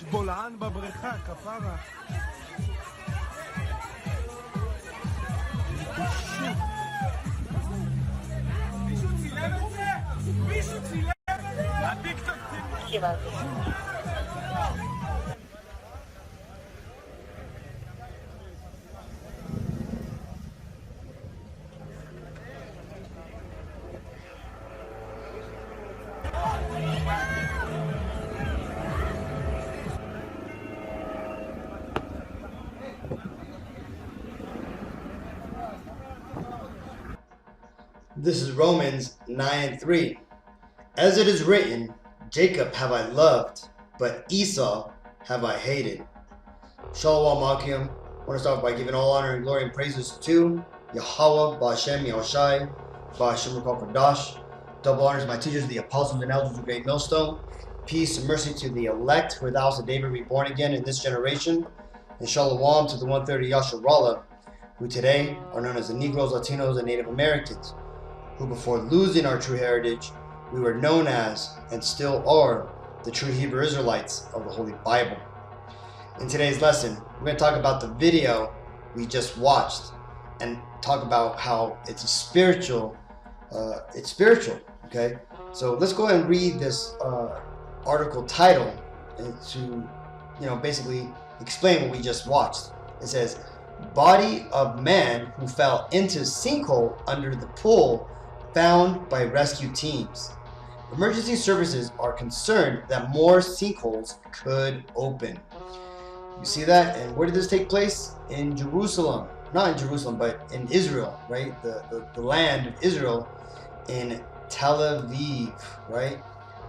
בולען בבריכה, כפרה. מישהו צילם את זה? מישהו צילם את זה? הטיקטוק צילם. This is Romans 9:3. As it is written, Jacob have I loved, but Esau have I hated. Shalom Akim. I want to start by giving all honor and glory and praises to Yahweh, Ba'ashem, Yahushai, Ba'ashem Kadash. Double honors to my teachers, the apostles and elders of Great Millstone. Peace and mercy to the elect who are the house of David reborn again in this generation. And shalom to the 130 Yasharallah, who today are known as the Negroes, Latinos, and Native Americans, who before losing our true heritage, we were known as, and still are, the true Hebrew Israelites of the Holy Bible. In today's lesson, we're going to talk about the video we just watched and talk about how it's spiritual, okay? So let's go ahead and read this article title to, basically explain what we just watched. It says, body of man who fell into sinkhole under the pool found by rescue teams. Emergency services are concerned that more sinkholes could open. You see that? And where did this take place? In Jerusalem. Not in Jerusalem, but in Israel, right? The land of Israel, in Tel Aviv, right?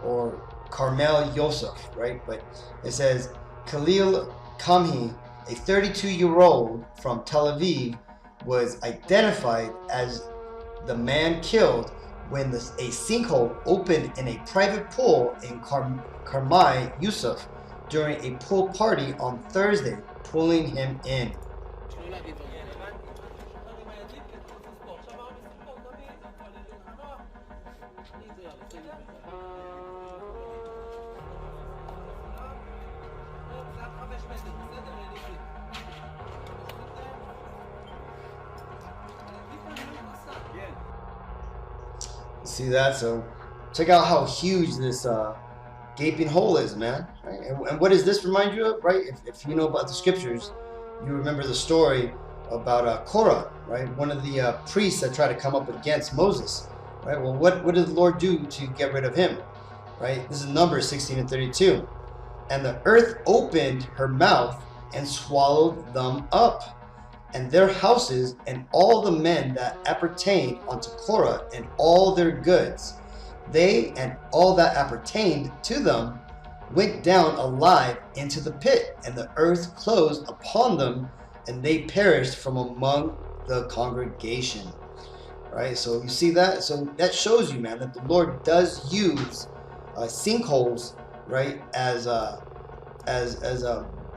Or Carmel Yosef, right? But it says Khalil Kamhi, a 32-year-old from Tel Aviv, was identified as the man killed when a sinkhole opened in a private pool in Carmel Yosef during a pool party on Thursday, pulling him in. See that? So check out how huge this gaping hole is, man. Right? And what does this remind you of, right? If you know about the scriptures, you remember the story about Korah, right? One of the priests that tried to come up against Moses, right? Well, what did the Lord do to get rid of him, right? This is Numbers 16:32. And the earth opened her mouth and swallowed them up, and their houses, and all the men that appertained unto Korah, and all their goods. They and all that appertained to them went down alive into the pit, and the earth closed upon them, and they perished from among the congregation. Right? So you see that? So that shows you, man, that the Lord does use sinkholes, right, as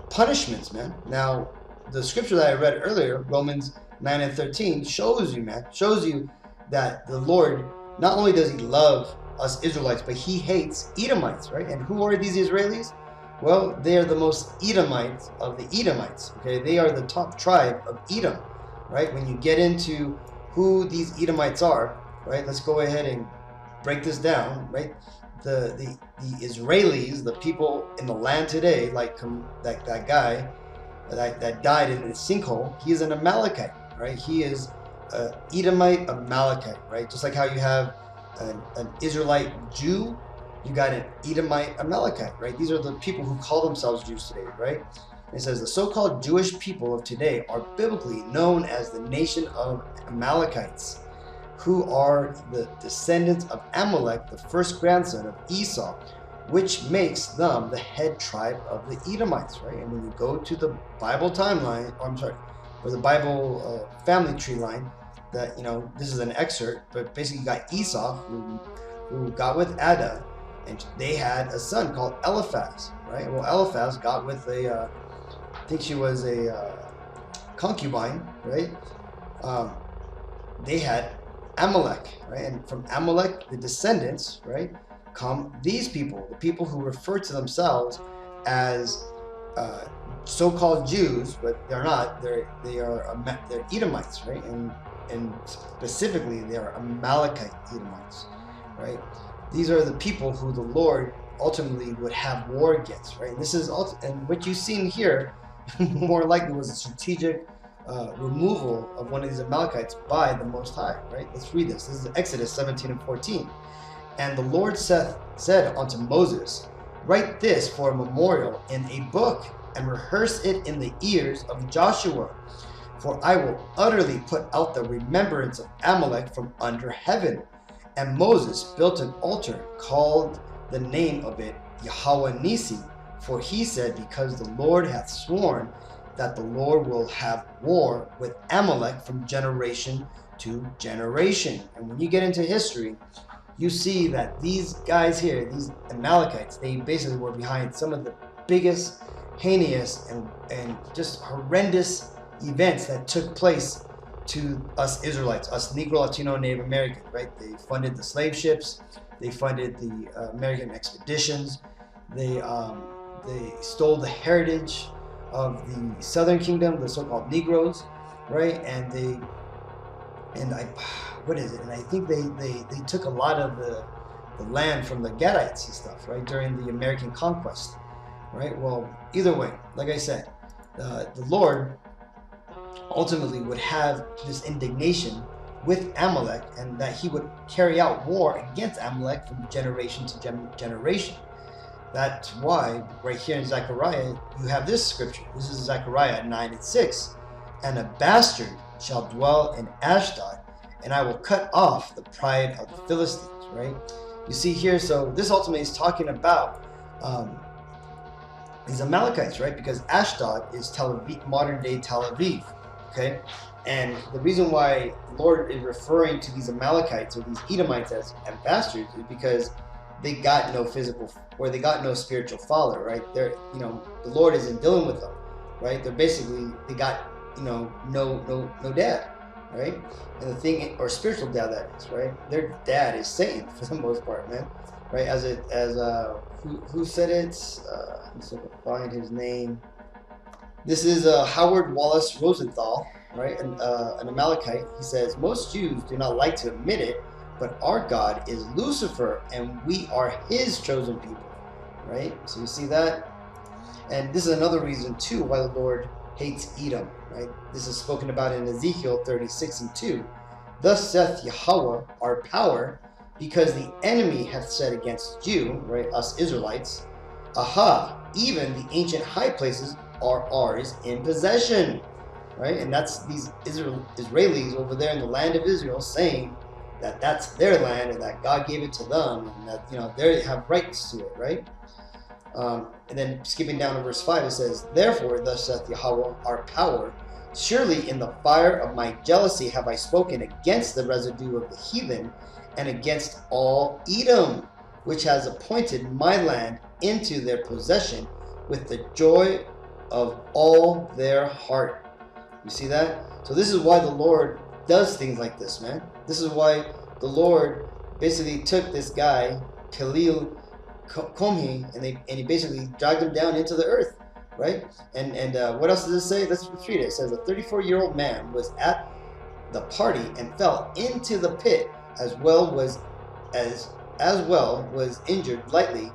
punishments, man. Now, the scripture that I read earlier, Romans 9:13, shows you that the Lord, not only does he love us Israelites, but he hates Edomites, right? And who are these Israelis? Well, they are the most Edomites of the Edomites, okay? They are the top tribe of Edom, right? When you get into who these Edomites are, right? Let's go ahead and break this down, right? The Israelis, the people in the land today, like that guy that died in a sinkhole, he is an Amalekite, right? He is an Edomite Amalekite, right? Just like how you have an Israelite Jew, you got an Edomite Amalekite, right? These are the people who call themselves Jews today, right? It says the so-called Jewish people of today are biblically known as the nation of Amalekites, who are the descendants of Amalek, the first grandson of Esau, which makes them the head tribe of the Edomites, right? And when you go to the Bible timeline, or the Bible family tree line, that, this is an excerpt, but basically you got Esau, who got with Ada, and they had a son called Eliphaz, right? Well, Eliphaz got with I think she was a concubine, right? They had Amalek, right? And from Amalek, the descendants, right, come these people, the people who refer to themselves as so-called Jews, but they're not. They're Edomites, right? And specifically, they are Amalekite Edomites, right? These are the people who the Lord ultimately would have war against, right? This is and what you've seen here, more likely was a strategic removal of one of these Amalekites by the Most High, right? Let's read this. This is Exodus 17 and 14. And the Lord said unto Moses, write this for a memorial in a book, and rehearse it in the ears of Joshua. For I will utterly put out the remembrance of Amalek from under heaven. And Moses built an altar, called the name of it Yahweh Nisi. For he said, because the Lord hath sworn that the Lord will have war with Amalek from generation to generation. And when you get into history, you see that these guys here, these Amalekites, they basically were behind some of the biggest, heinous, and just horrendous events that took place to us Israelites, us Negro, Latino, Native American, right? They funded the slave ships, they funded the American expeditions, they stole the heritage of the Southern Kingdom, the so-called Negroes, right? And I think they took a lot of the land from the Gadites and stuff, right, during the American conquest, right? Well, either way, like I said, the Lord ultimately would have this indignation with Amalek, and that he would carry out war against Amalek from generation to generation. That's why right here in Zechariah you have this scripture. This is Zechariah 9 and 6. And a bastard shall dwell in Ashdod, and I will cut off the pride of the Philistines, right? You see here, so this ultimately is talking about these Amalekites, right? Because Ashdod is Tel Aviv, modern day Tel Aviv, okay? And the reason why the Lord is referring to these Amalekites or these Edomites as bastards is because they got no physical, or they got no spiritual father, right? They're, the Lord isn't dealing with them, right? They're basically, they got, no dad, right? And the thing, or spiritual dad, that is, right? Their dad is Satan for the most part, man, right? Who said it? Let's find his name. This is Howard Wallace Rosenthal, right? An Amalekite. He says, most Jews do not like to admit it, but our God is Lucifer, and we are his chosen people, right? So you see that? And this is another reason, too, why the Lord hates Edom, right? This is spoken about in Ezekiel 36 and 2. Thus saith Yahweh, our power, because the enemy hath said against you, right, us Israelites, aha, even the ancient high places are ours in possession, right? And that's these Israelis over there in the land of Israel saying that that's their land and that God gave it to them, and that they have rights to it, right? And then skipping down to verse 5, it says, therefore thus saith Yahweh our power, surely in the fire of my jealousy have I spoken against the residue of the heathen, and against all Edom, which has appointed my land into their possession with the joy of all their heart. You see that? So this is why the Lord does things like this, man. This is why the Lord basically took this guy, Khalil Komhi, and he basically dragged him down into the earth, right? And what else does it say? Let's read it. It says a 34-year-old man was at the party and fell into the pit, as well was injured lightly.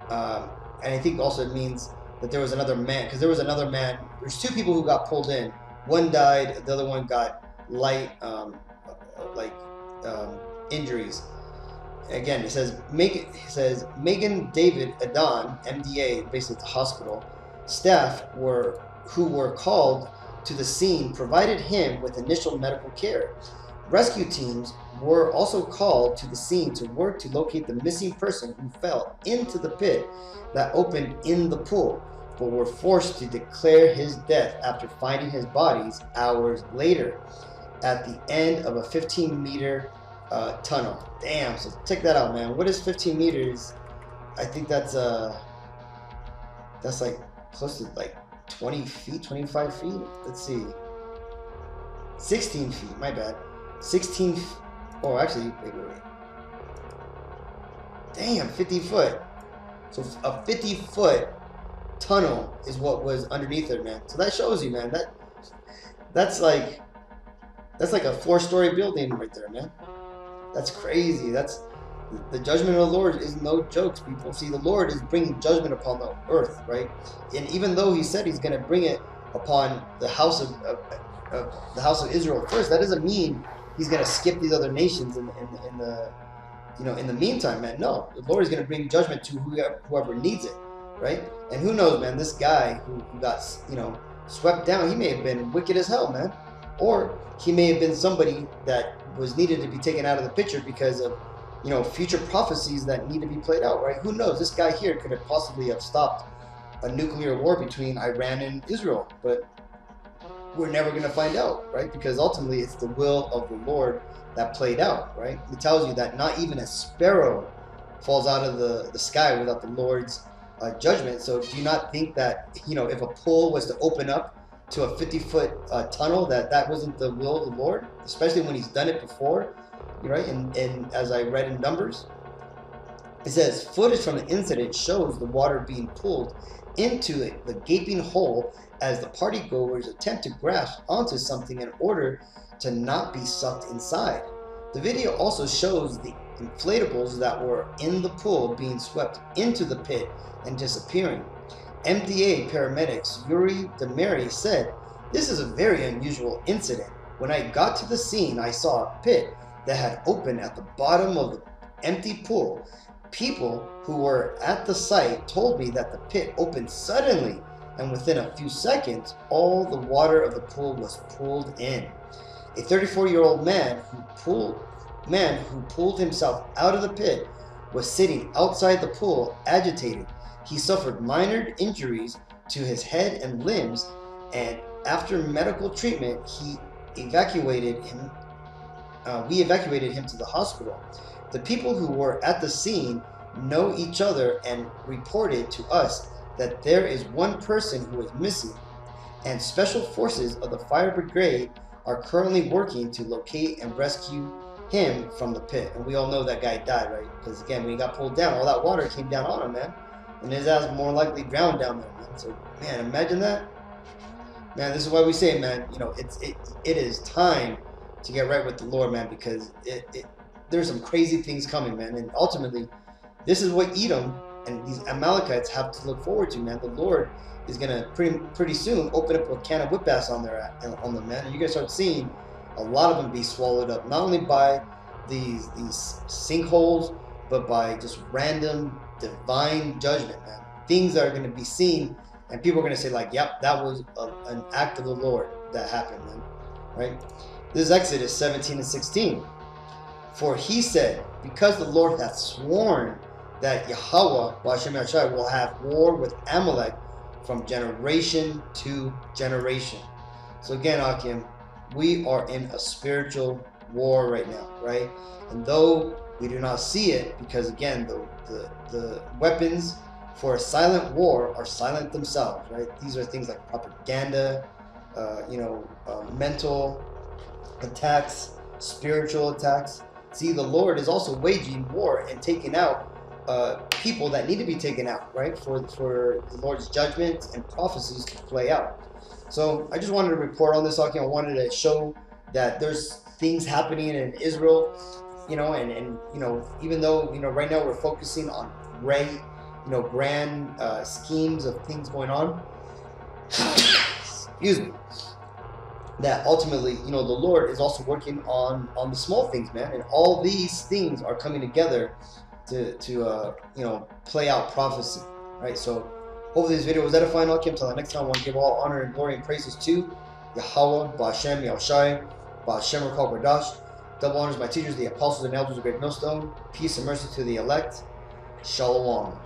And I think also it means that there was another man, because there was another man. There's two people who got pulled in. One died, the other one got light injuries. Again, it says Megan David Adon, MDA, basically at the hospital staff who were called to the scene provided him with initial medical care. Rescue teams were also called to the scene to work to locate the missing person who fell into the pit that opened in the pool, but were forced to declare his death after finding his bodies hours later at the end of a 15-meter tunnel. Damn, so check that out, man. What is 15 meters? I think that's like close to like 20 feet, 25 feet. Let's see. 16 feet, my bad. 16, oh, actually, wait. Damn, 50 foot. So a 50-foot tunnel is what was underneath it, man. So that shows you, man, that's like a 4-story building right there, man. That's crazy. That's the judgment of the Lord is no jokes, people. See, the Lord is bringing judgment upon the earth, right? And even though He said He's going to bring it upon the house of Israel first, that doesn't mean He's going to skip these other nations in the in the meantime, man. No, the Lord is going to bring judgment to whoever needs it, right? And who knows, man? This guy who got swept down, he may have been wicked as hell, man, or he may have been somebody that was needed to be taken out of the picture because of future prophecies that need to be played out, right? Who knows? This guy here could have possibly have stopped a nuclear war between Iran and Israel, but we're never going to find out, right? Because ultimately it's the will of the Lord that played out, right? It tells you that not even a sparrow falls out of the sky without the Lord's judgment. So do you not think that if a pool was to open up to a 50-foot tunnel, that wasn't the will of the Lord, especially when He's done it before, right? And as I read in Numbers, it says footage from the incident shows the water being pulled into the gaping hole as the partygoers attempt to grasp onto something in order to not be sucked inside. The video also shows the inflatables that were in the pool being swept into the pit and disappearing. MDA paramedics Yuri Demary said, "This is a very unusual incident. When I got to the scene, I saw a pit that had opened at the bottom of the empty pool. People who were at the site told me that the pit opened suddenly, and within a few seconds, all the water of the pool was pulled in. A 34-year-old man who pulled himself out of the pit was sitting outside the pool, agitated. He suffered minor injuries to his head and limbs, and after medical treatment, we evacuated him to the hospital. The people who were at the scene know each other and reported to us that there is one person who is missing, and special forces of the fire brigade are currently working to locate and rescue him from the pit." And we all know that guy died, right? Because again, when he got pulled down, all that water came down on him, man, and his ass more likely drowned down there, man. So, man, imagine that. Man, this is why we say, man, it is time to get right with the Lord, man, because there's some crazy things coming, man, and ultimately, this is what Edom and these Amalekites have to look forward to, man. The Lord is gonna pretty soon open up a can of whip ass on them, man, and you're gonna start seeing a lot of them be swallowed up, not only by these sinkholes, but by just random divine judgment, man. Things that are gonna be seen, and people are gonna say like, "Yep, that was an act of the Lord that happened, man." Right? This is Exodus 17 and 16. "For he said, because the Lord hath sworn that Yahweh will have war with Amalek from generation to generation." So again, Akim, we are in a spiritual war right now, right? And though we do not see it, because again, the weapons for a silent war are silent themselves, right? These are things like propaganda, mental attacks, spiritual attacks. See, the Lord is also waging war and taking out people that need to be taken out, right? For the Lord's judgment and prophecies to play out. So I just wanted to report on this, Aki. I wanted to show that there's things happening in Israel, and even though right now we're focusing on grand schemes of things going on. Excuse me. That ultimately, the Lord is also working on the small things, man, and all these things are coming together to play out prophecy, right? So hopefully this video was edifying. I'll keep until next time. I want to give all honor and glory and praises to Yahweh, Ba'ashem, Yahushai, Ba'ashem, Rakal Bardash. Double honors my teachers, the apostles and elders of Great Millstone. Peace and mercy to the elect. Shalom.